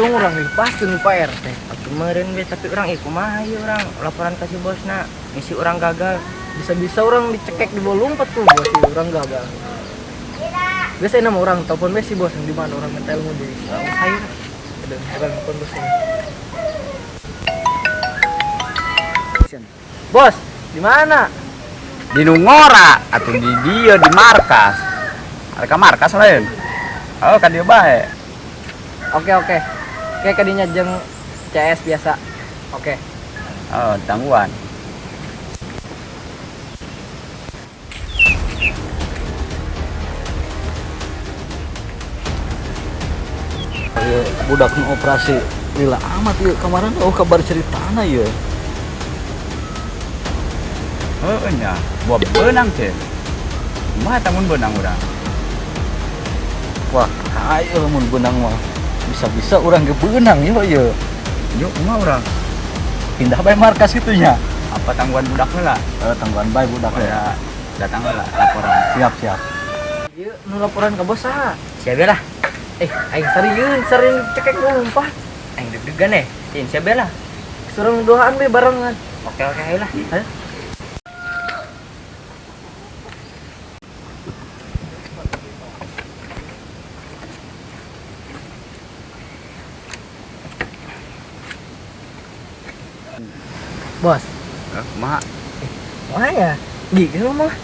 untung orang dilepaskan Pak RT. Kemarin be tapi orang kumaha ieu orang laporan kasih bosna, misi orang gagal. Bisa-bisa orang dicekek di bawah lumpet tuh bos orang gagal. Biasanya nama orang telepon si bos di mana orang minta ilmu di sayur. Ada orang telepon bos ini. Bos, di mana? Di Nungora atau di dia di markas. Ada markas lain. Oh, kan dia baik. Oke. Kayak kadinya jeung CS biasa. Oke. Oh, tangguhan. Ayo budak nu operasi lila amat ya kemarin kabar ceritana ya. Nya, buat benang cek. Mah tamun benang urang. Wah, ayo mun benang mah bisa-bisa orang ge benang ya. Yuk, mah urang. Pindah bae markas itunya. Apa tangguhan budaknya lah? Tangguhan bae budak Ya, datang lah laporan. Siap. Ieu nu laporan ke bos saha? Sia lah. Aing sering cekek ngumpah. Aing deg-degan sia lah. Surung doaan be barengan. Oke ayo lah. Ayo. Bos, Mah, mana ya? Gitu mah.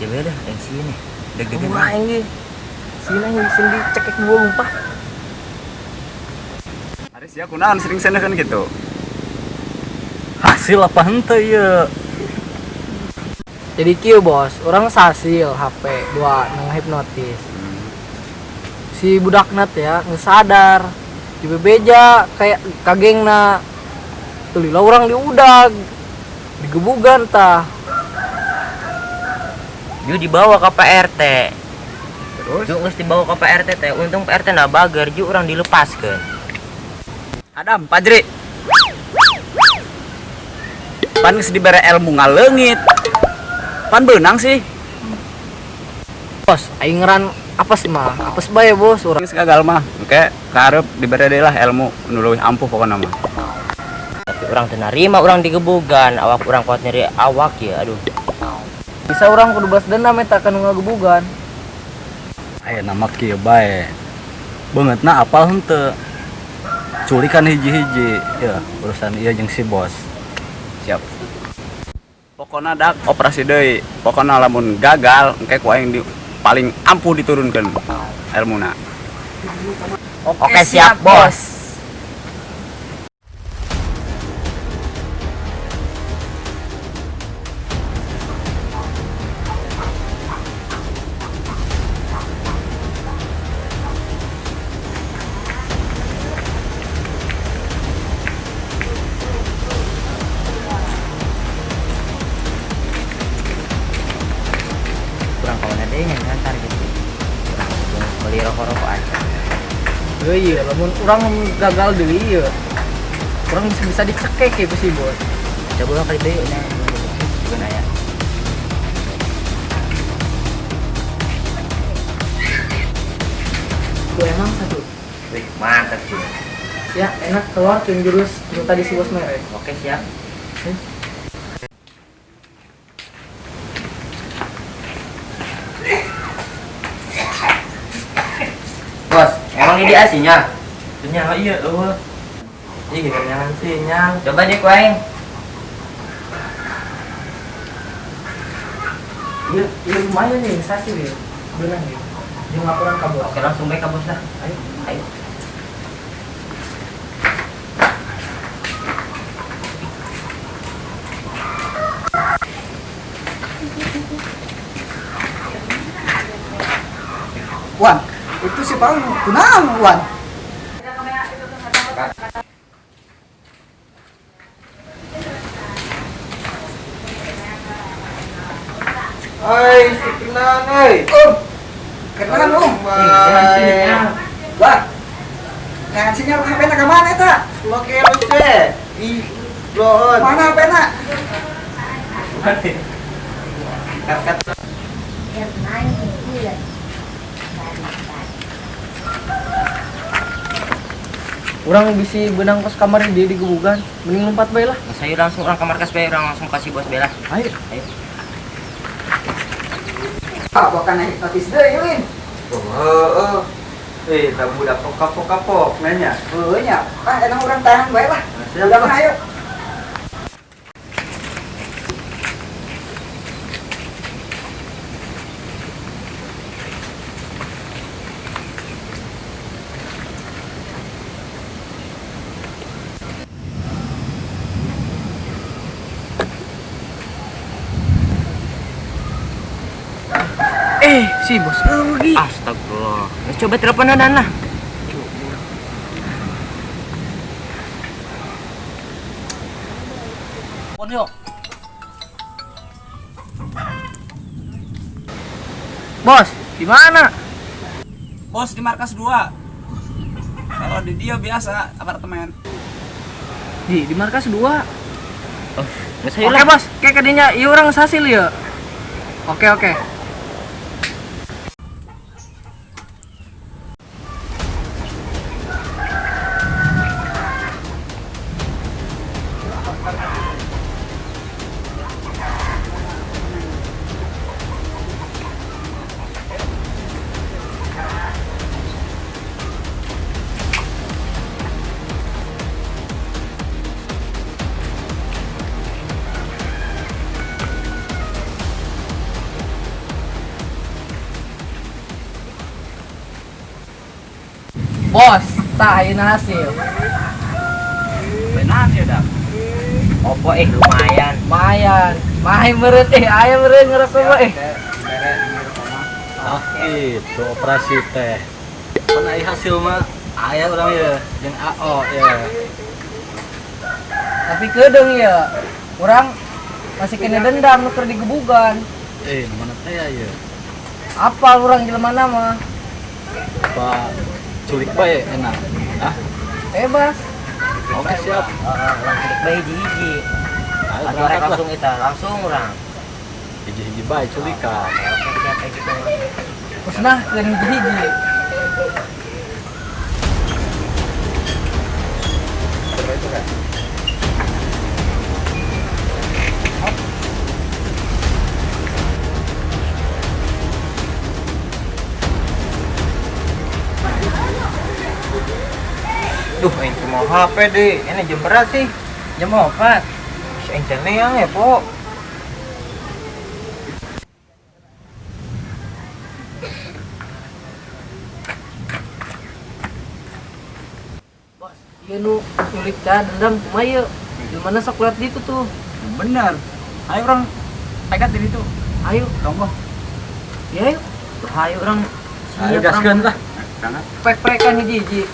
Ya beda, yang sini. Deg-degan main ge. Sini yang dicekek dua lumpah. hari sia kunaon sering sana kan gitu. Hasil apa henteu ya? Jadi kieu bos, orang sasil HP 2 nang hipnotis. Si budak nat ya ngesadar di bebeja kayak kagengna tulila orang diudag digebugan tah. Ju dibawa ke PRT. Terus? Ju geus dibawa ke PRT teh, untung PRT na bager, ju orang dilepaskeun. Adam, Padri. Pan geus dibere ilmu ngaleungit. Pan beunang sih. Bos, aing ngeran apes mah, apes bae bos urang. Geus gagal mah. Oke, karep dibere deui lah ilmu nu leuwih ampuh pokona mah. Tapi orang teu narima urang digebugan, awak urang kuat nyeri awak ya, aduh. Bisa orang kudu balas dendam eta kana ngagebugan. Aya nama kieu bae. Beungeutna apal henteu. Culikan hiji-hiji ya urusan ieu jeung si bos. Siap. Pokona dak operasi deui. Pokona lamun gagal engke ku aing paling ampuh diturunkeun ilmuna. Oke, siap bos. Kurang kawan ada yang ngantar gitu. Kurang beli rokok-rokok aja. Iya, lamun urang gagal deui ieu. Urang bisa dicekek ya si bos. Coba kali deui nya. Juga aya. Tuh emang satu. Wih, mantap sih. Ya, enak keluar tuh jurus nu tadi si bos mere. Oke, siap. Bos, emang ini asinya? Sinyal iya, Ih, kita nyalain sinyal. Coba nih kuaing. Iya lumayan nih, sasi nih. Benar nih. Dia laporan ke bos. Oke, langsung baik ke bos dah. Ayo. Wan, itu si Paul kunaon Wan? Hai, si Kenan, Kenalan Wah, Nah, sinyal HP-na ke mana eta? pakai luce. Ih, doon. Mana HP-na? Kat. Orang bisa benang kos kamar di gebugan. Mending lompat bae lah. Saya langsung orang kamar kas bae, orang langsung kasih bos bela. Ayo. Ah, bukan naik notis deh, Lin. Tak budak kapok nanya. Nya, enak orang tahan bae lah. Udah mah ayo. Si bos rugi. Astagfirullah. Coba teleponan lah. Pon yuk. Bos, di mana? Bos di markas 2. Kalau di dia biasa apartemen. Di markas 2. Saya Oke, bos. Kayak kadinya ieu orang hasil ya. Oke. Bos, tah ayeuna hasil. Benar ya dak. Opo lumayan. Main meureut aya meureut ngerokok bae. Ah, itu operasi teh. Pan aya hasil mah aya urang ya jeung AO ya. Tapi kedeung ya. Urang masih kena dendam nu keur digebugan. Mana teh ya? Apa urang jelemana mah? Pak culik bae enak. Ah, Bebas. oke siap. Langsung bae hiji. Ayo Atau berangkat lah. langsung kita langsung orang. Hiji-hiji bae culikan. Oke, siapa gitu. Usnah keun hiji. Duh, ini mau HP deh. Ini jam berapa sih? Jam 4. Si Encene yang ya, Po. Ieu nu culik teh dendam kumaha ieu? Jelemana sok liat ditu tuh. Benar. Ayo orang pegat di situ. Ayo, Tunggu. ya yuk. Ayo orang Ayo gaskeun lah. Jangan. Pek-pekan hiji-hiji.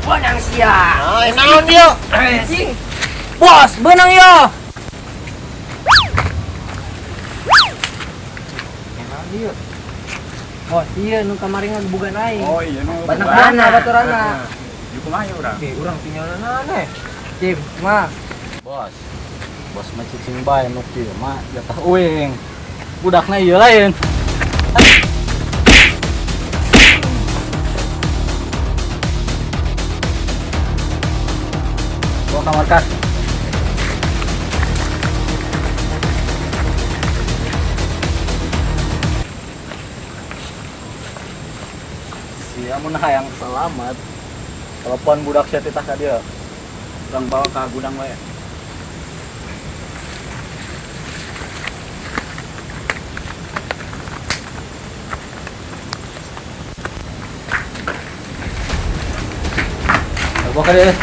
Benang siap. Naon dia? Bos, benang yo. Bos, iya nu kamari ngagebugan aing. Oh iya nu. Banyak baturana. Di kumaha urang? Urang tinggalan aneh. Cim, mah. Bos. Bos mah cicing bae nu kieu mah jatah uing. Budakna ieu lain. Bawa kamar kas. Sia mun hayang selamat. Telepon budak sia titah ka dieu. Urang bawa ke gudang wae. Bawa ka dieu.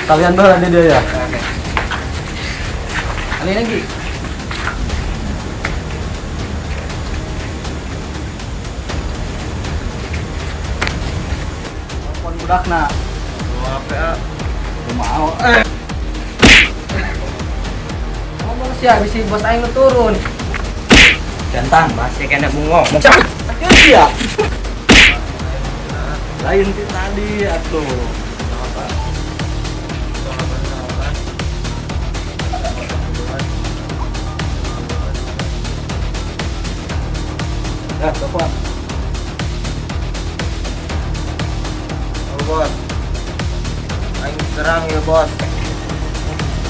Kalian bae di dia ya. Ali lagi. Telepon budakna. Mau Ngomong sia bisi bos aing nu turun. Jantan, masih kena bungong. Iya. Lain ti tadi atuh. Ya, telepon. Oh, bos. Aing serang ya, bos.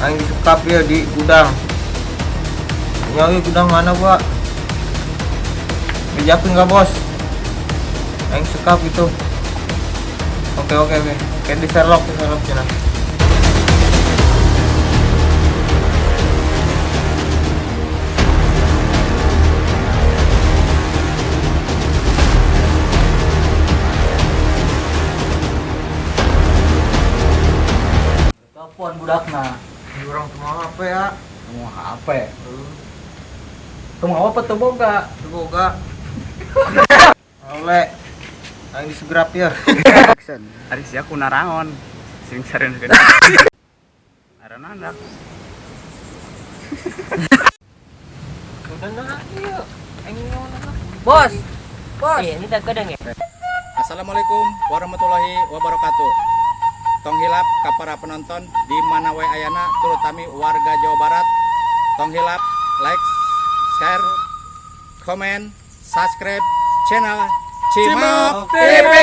Aing disekap ya di gudang. Nyawi gudang mana, Pak? Dijakin nggak, bos? Aing sekap itu. Oke. Kayak di Sherlock cina. Telepon budakna. Ini orang cuma apa ya? Mau HP. Kamu apa tuh boga? Semoga. Oleh. Aing disegrap ya. Ari sia ku narangon sing sareunkeun. Arana dak. Udah nah, iya. Aing nyawa. Bos. Bos. Ini tak kadang ya. Assalamualaikum warahmatullahi wabarakatuh. Tong hilap ka para penonton di mana wae ayana terutama warga Jawa Barat. Tong hilap like, share, comment, subscribe channel Cimok TV.